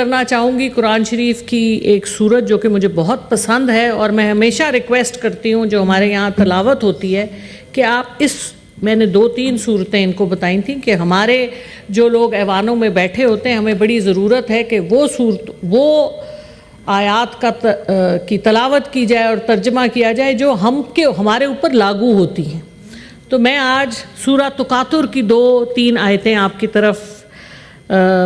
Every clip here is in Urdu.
کرنا چاہوں گی قرآن شریف کی ایک سورت جو کہ مجھے بہت پسند ہے اور میں ہمیشہ ریکویسٹ کرتی ہوں جو ہمارے یہاں تلاوت ہوتی ہے کہ آپ میں نے 2-3 صورتیں ان کو بتائی تھیں کہ ہمارے جو لوگ ایوانوں میں بیٹھے ہوتے ہیں ہمیں بڑی ضرورت ہے کہ وہ آیات کی تلاوت کی جائے اور ترجمہ کیا جائے جو ہمارے اوپر لاگو ہوتی ہیں۔ تو میں آج سورہ تکاثر کی 2-3 آیتیں آپ کی طرف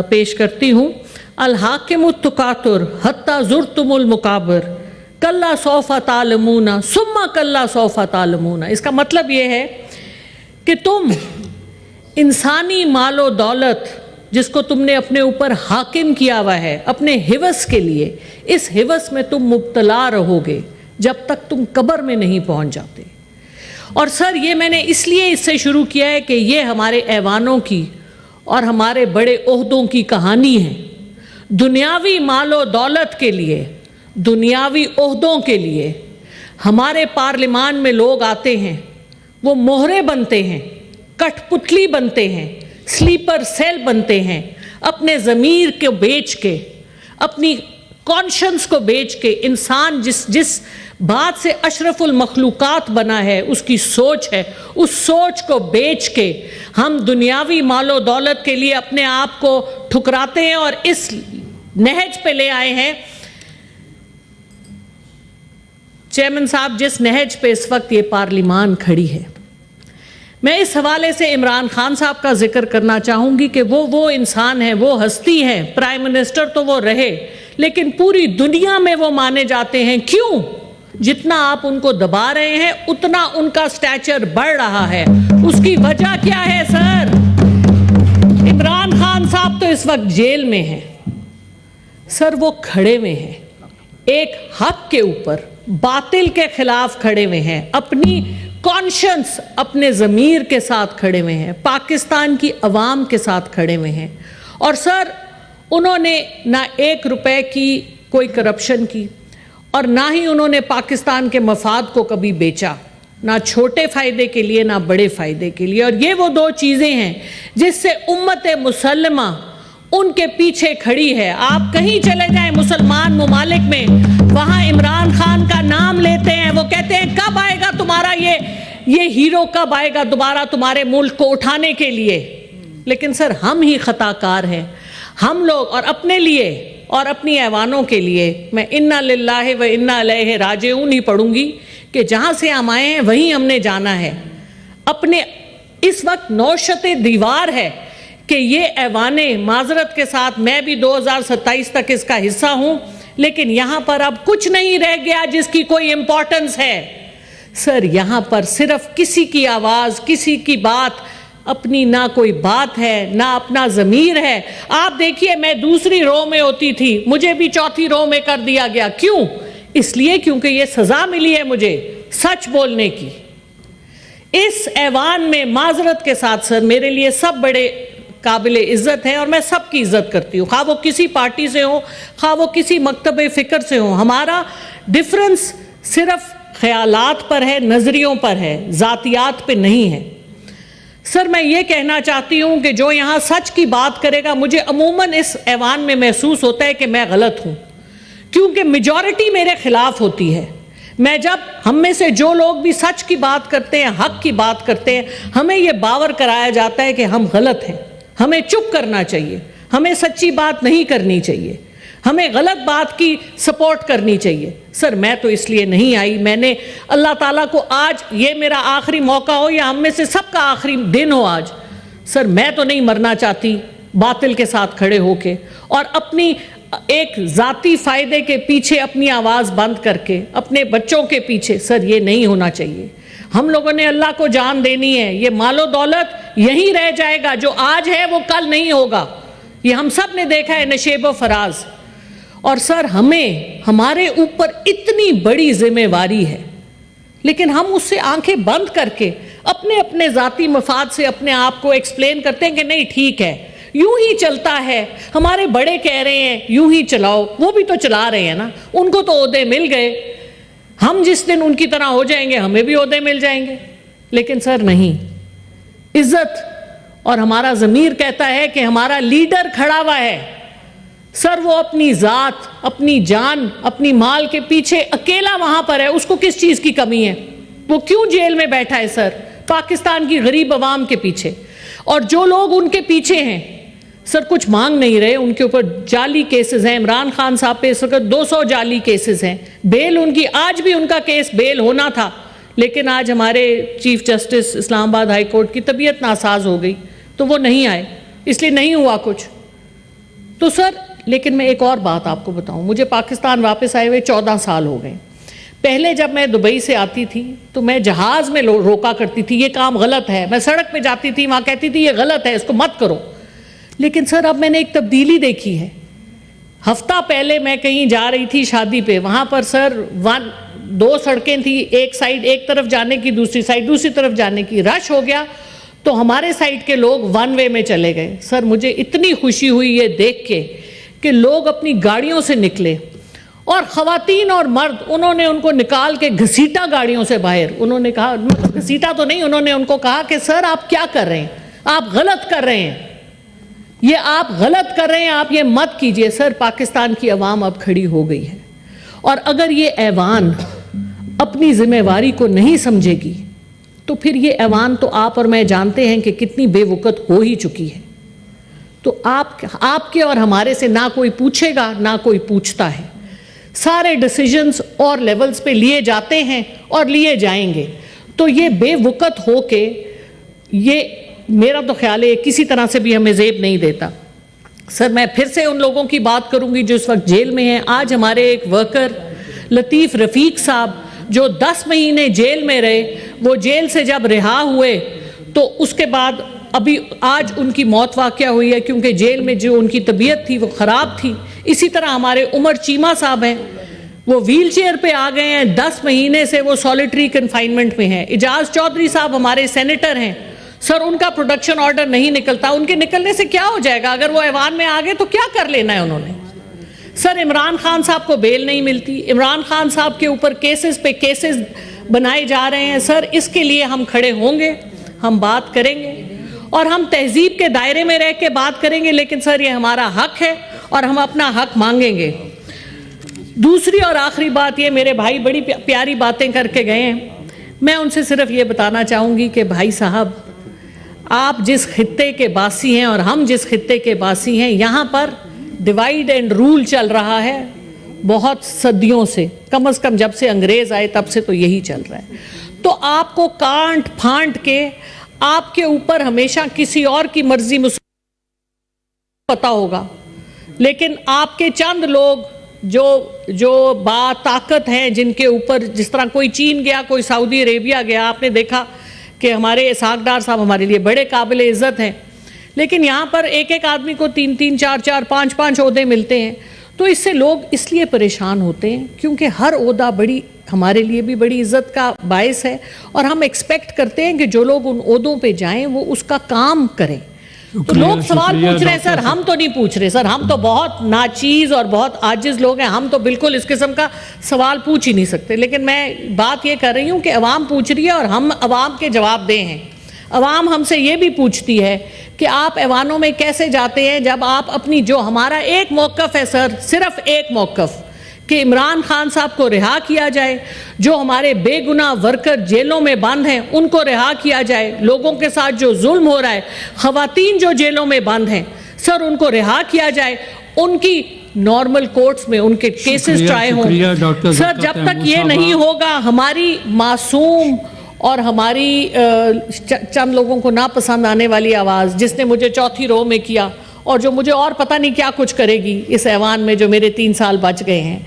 پیش کرتی ہوں۔ الحاکم التکاثر حتی زرتم المقابر کلا سوف تعلمون ثم کلا سوف تعلمون۔ اس کا مطلب یہ ہے کہ تم انسانی مال و دولت جس کو تم نے اپنے اوپر حاکم کیا ہوا ہے اپنے ہوس کے لیے، اس ہوس میں تم مبتلا رہو گے جب تک تم قبر میں نہیں پہنچ جاتے۔ اور سر یہ میں نے اس لیے اس سے شروع کیا ہے کہ یہ ہمارے ایوانوں کی اور ہمارے بڑے عہدوں کی کہانی ہے۔ دنیاوی مال و دولت کے لیے، دنیاوی عہدوں کے لیے ہمارے پارلیمان میں لوگ آتے ہیں، وہ مہرے بنتے ہیں، کٹ پتلی بنتے ہیں، سلیپر سیل بنتے ہیں، اپنے ضمیر کو بیچ کے، اپنی کانشنس کو بیچ کے، انسان جس بات سے اشرف المخلوقات بنا ہے، اس کی سوچ ہے، اس سوچ کو بیچ کے ہم دنیاوی مال و دولت کے لیے اپنے آپ کو ٹھکراتے ہیں اور اس نہج پہ لے آئے ہیں۔ چیئرمین صاحب، جس نہج پہ اس وقت یہ پارلیمان کھڑی ہے، میں اس حوالے سے عمران خان صاحب کا ذکر کرنا چاہوں گی کہ وہ انسان ہیں، وہ ہستی ہیں، پرائم منسٹر تو وہ رہے لیکن پوری دنیا میں وہ مانے جاتے ہیں۔ کیوں؟ جتنا آپ ان کو دبا رہے ہیں اتنا ان کا سٹیچر بڑھ رہا ہے۔ اس کی وجہ کیا ہے سر؟ عمران خان صاحب تو اس وقت جیل میں ہیں سر، وہ کھڑے ہوئے ہیں ایک حق کے اوپر، باطل کے خلاف کھڑے ہوئے ہیں، اپنی کانشنس، اپنے ضمیر کے ساتھ کھڑے ہوئے ہیں، پاکستان کی عوام کے ساتھ کھڑے ہوئے ہیں۔ اور سر انہوں نے نہ 1 روپے کی کوئی کرپشن کی اور نہ ہی انہوں نے پاکستان کے مفاد کو کبھی بیچا، نہ چھوٹے فائدے کے لیے نہ بڑے فائدے کے لیے۔ اور یہ وہ 2 چیزیں ہیں جس سے امت مسلمہ ان کے پیچھے کھڑی ہے۔ آپ کہیں چلے جائیں مسلمان ممالک میں، وہاں عمران خان کا نام لیتے ہیں، وہ کہتے ہیں کب آئے گا تمہارا یہ ہیرو، کب آئے گا دوبارہ تمہارے ملک کو اٹھانے کے لیے۔ لیکن سر ہم ہی خطا کار ہیں، ہم لوگ، اور اپنے لیے اور اپنی ایوانوں کے لیے میں انا للہ و انا الیہ راجعون ہی پڑھوں گی کہ جہاں سے ہم آئے ہیں وہیں ہم نے جانا ہے۔ اپنے اس وقت نوشت دیوار ہے کہ یہ ایوانے، معذرت کے ساتھ میں بھی 2027 تک اس کا حصہ ہوں، لیکن یہاں پر اب کچھ نہیں رہ گیا جس کی کوئی امپورٹنس ہے۔ سر یہاں پر صرف کسی کی آواز، کسی کی بات، اپنی نہ کوئی بات ہے نہ اپنا ضمیر ہے۔ آپ دیکھیے میں دوسری رو میں ہوتی تھی، مجھے بھی چوتھی رو میں کر دیا گیا۔ کیوں؟ اس لیے کیونکہ یہ سزا ملی ہے مجھے سچ بولنے کی۔ اس ایوان میں معذرت کے ساتھ سر میرے لیے سب بڑے قابل عزت ہیں اور میں سب کی عزت کرتی ہوں، خواہ وہ کسی پارٹی سے ہوں، خواہ وہ کسی مکتب فکر سے ہوں۔ ہمارا ڈیفرنس صرف خیالات پر ہے، نظریوں پر ہے، ذاتیات پہ نہیں ہے۔ سر میں یہ کہنا چاہتی ہوں کہ جو یہاں سچ کی بات کرے گا، مجھے عموماً اس ایوان میں محسوس ہوتا ہے کہ میں غلط ہوں، کیونکہ میجورٹی میرے خلاف ہوتی ہے۔ جب ہم میں سے جو لوگ بھی سچ کی بات کرتے ہیں، حق کی بات کرتے ہیں، ہمیں یہ باور کرایا جاتا ہے کہ ہم غلط ہیں، ہمیں چپ کرنا چاہیے، ہمیں سچی بات نہیں کرنی چاہیے، ہمیں غلط بات کی سپورٹ کرنی چاہیے۔ سر میں تو اس لیے نہیں آئی، میں نے اللہ تعالیٰ کو آج یہ میرا آخری موقع ہو یا ہم میں سے سب کا آخری دن ہو آج، سر میں تو نہیں مرنا چاہتی باطل کے ساتھ کھڑے ہو کے اور اپنی ایک ذاتی فائدے کے پیچھے اپنی آواز بند کر کے اپنے بچوں کے پیچھے۔ سر یہ نہیں ہونا چاہیے۔ ہم لوگوں نے اللہ کو جان دینی ہے، یہ مال و دولت یہیں رہ جائے گا، جو آج ہے وہ کل نہیں ہوگا، یہ ہم سب نے دیکھا ہے نشیب و فراز۔ اور سر ہمارے اوپر اتنی بڑی ذمہ داری ہے لیکن ہم اس سے آنکھیں بند کر کے اپنے ذاتی مفاد سے اپنے آپ کو ایکسپلین کرتے ہیں کہ نہیں ٹھیک ہے، یوں ہی چلتا ہے، ہمارے بڑے کہہ رہے ہیں یوں ہی چلاؤ، وہ بھی تو چلا رہے ہیں نا، ان کو تو عہدے مل گئے، ہم جس دن ان کی طرح ہو جائیں گے ہمیں بھی عہدے مل جائیں گے۔ لیکن سر نہیں، عزت اور ہمارا ضمیر کہتا ہے کہ ہمارا لیڈر کھڑا ہوا ہے، سر وہ اپنی ذات، اپنی جان، اپنی مال کے پیچھے اکیلا وہاں پر ہے، اس کو کس چیز کی کمی ہے؟ وہ کیوں جیل میں بیٹھا ہے سر؟ پاکستان کی غریب عوام کے پیچھے. اور جو لوگ ان کے پیچھے ہیں سر کچھ مانگ نہیں رہے، ان کے اوپر جعلی کیسز ہیں. عمران خان صاحب پہ اس وقت 200 جعلی کیسز ہیں. بیل ان کی، آج بھی ان کا کیس بیل ہونا تھا، لیکن آج ہمارے چیف جسٹس اسلام آباد ہائی کورٹ کی طبیعت ناساز ہو گئی تو وہ نہیں آئے، اس لیے نہیں ہوا کچھ. تو سر لیکن میں ایک اور بات آپ کو بتاؤں، مجھے پاکستان واپس آئے ہوئے 14 سال ہو گئے. پہلے جب میں دبئی سے آتی تھی تو میں جہاز میں روکا کرتی تھی، یہ کام غلط ہے. میں سڑک پہ جاتی تھی، وہاں کہتی تھی یہ غلط ہے، اس کو مت کرو. لیکن سر اب میں نے ایک تبدیلی دیکھی ہے. ہفتہ پہلے میں کہیں جا رہی تھی شادی پہ، وہاں پر سر 2 سڑکیں تھی، ایک سائڈ ایک طرف جانے کی، دوسری سائڈ دوسری طرف جانے کی. رش ہو گیا تو ہمارے سائڈ کے لوگ 1 وے میں چلے گئے. سر مجھے اتنی خوشی ہوئی یہ دیکھ کے کہ لوگ اپنی گاڑیوں سے نکلے، اور خواتین اور مرد انہوں نے ان کو نکال کے گھسیٹا گاڑیوں سے باہر. انہوں نے کہا، گھسیٹا تو نہیں، انہوں نے ان کو کہا کہ سر آپ کیا کر رہے ہیں، آپ غلط کر رہے ہیں، یہ آپ غلط کر رہے ہیں، آپ یہ مت کیجئے. سر پاکستان کی عوام اب کھڑی ہو گئی ہے، اور اگر یہ ایوان اپنی ذمہ داری کو نہیں سمجھے گی تو پھر یہ ایوان تو آپ اور میں جانتے ہیں کہ کتنی بے وقت ہو ہی چکی ہے. تو آپ کے اور ہمارے سے نہ کوئی پوچھے گا نہ کوئی پوچھتا ہے. سارے ڈیسیجنز اور لیولز پہ لیے جاتے ہیں اور لیے جائیں گے. تو یہ بے وقت ہو کے یہ میرا تو خیال ہے کسی طرح سے بھی ہمیں زیب نہیں دیتا. سر میں پھر سے ان لوگوں کی بات کروں گی جو اس وقت جیل میں ہیں. آج ہمارے ایک ورکر لطیف رفیق صاحب جو 10 مہینے جیل میں رہے، وہ جیل سے جب رہا ہوئے تو اس کے بعد ابھی آج ان کی موت واقع ہوئی ہے، کیونکہ جیل میں جو ان کی طبیعت تھی وہ خراب تھی. اسی طرح ہمارے عمر چیمہ صاحب ہیں، وہ ویل چیئر پہ آ گئے ہیں، 10 مہینے سے وہ سولیٹری کنفائنمنٹ میں ہیں. اعجاز چودھری صاحب ہمارے سینیٹر ہیں، سر ان کا پروڈکشن آرڈر نہیں نکلتا. ان کے نکلنے سے کیا ہو جائے گا؟ اگر وہ ایوان میں آگے تو کیا کر لینا ہے انہوں نے؟ سر عمران خان صاحب کو بیل نہیں ملتی، عمران خان صاحب کے اوپر کیسز پہ کیسز بنائے جا رہے ہیں. سر اس کے لیے ہم کھڑے ہوں گے، ہم بات کریں گے، اور ہم تہذیب کے دائرے میں رہ کے بات کریں گے. لیکن سر یہ ہمارا حق ہے اور ہم اپنا حق مانگیں گے. دوسری اور آخری بات یہ، میرے بھائی بڑی پیاری باتیں کر کے گئے ہیں، میں ان سے صرف یہ بتانا چاہوں گی کہ بھائی صاحب آپ جس خطے کے باسی ہیں اور ہم جس خطے کے باسی ہیں، یہاں پر ڈیوائیڈ اینڈ رول چل رہا ہے بہت صدیوں سے، کم از کم جب سے انگریز آئے تب سے تو یہی چل رہا ہے. تو آپ کو کانٹ پھانٹ کے آپ کے اوپر ہمیشہ کسی اور کی مرضی پتا ہوگا، لیکن آپ کے چند لوگ جو با طاقت ہیں، جن کے اوپر جس طرح کوئی چین گیا، کوئی سعودی عربیہ گیا. آپ نے دیکھا کہ ہمارے اسحاق ڈار صاحب ہمارے لیے بڑے قابل عزت ہیں، لیکن یہاں پر ایک ایک آدمی کو 3 4 5 عہدے ملتے ہیں. تو اس سے لوگ اس لیے پریشان ہوتے ہیں کیونکہ ہر عہدہ بڑی ہمارے لیے بھی بڑی عزت کا باعث ہے، اور ہم ایکسپیکٹ کرتے ہیں کہ جو لوگ ان عہدوں پہ جائیں وہ اس کا کام کریں. تو لوگ سوال پوچھ رہے ہیں سر، ہم تو نہیں پوچھ رہے سر، ہم تو بہت ناچیز اور بہت عاجز لوگ ہیں، ہم تو بالکل اس قسم کا سوال پوچھ ہی نہیں سکتے. لیکن میں بات یہ کر رہی ہوں کہ عوام پوچھ رہی ہے اور ہم عوام کے جواب دیں ہیں. عوام ہم سے یہ بھی پوچھتی ہے کہ آپ ایوانوں میں کیسے جاتے ہیں جب آپ اپنی، جو ہمارا ایک موقف ہے سر، صرف ایک موقف، کہ عمران خان صاحب کو رہا کیا جائے، جو ہمارے بے گناہ ورکر جیلوں میں بند ہیں ان کو رہا کیا جائے، لوگوں کے ساتھ جو ظلم ہو رہا ہے، خواتین جو جیلوں میں بند ہیں سر ان کو رہا کیا جائے، ان کی نارمل کورٹس میں ان کے کیسز ٹرائی ہوں. سر جب تک یہ نہیں ہوگا، ہماری معصوم اور ہماری چند لوگوں کو ناپسند آنے والی آواز، جس نے مجھے چوتھی رو میں کیا اور جو مجھے اور پتہ نہیں کیا کچھ کرے گی اس ایوان میں جو میرے 3 سال بچ گئے ہیں.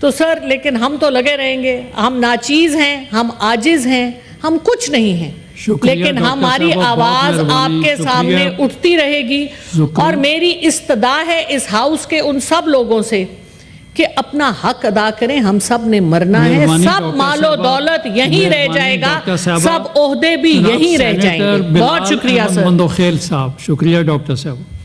تو سر لیکن ہم تو لگے رہیں گے. ہم ناچیز ہیں، ہم عاجز ہیں، ہم کچھ نہیں ہیں، لیکن ہماری آواز آپ کے سامنے اٹھتی رہے گی. اور میری استدعا ہے اس ہاؤس کے ان سب لوگوں سے کہ اپنا حق ادا کریں. ہم سب نے مرنا ہے، سب مال و دولت یہیں رہ جائے گا، سب عہدے بھی یہیں رہ جائیں گے. بہت شکریہ سر. شکریہ ڈاکٹر صاحب.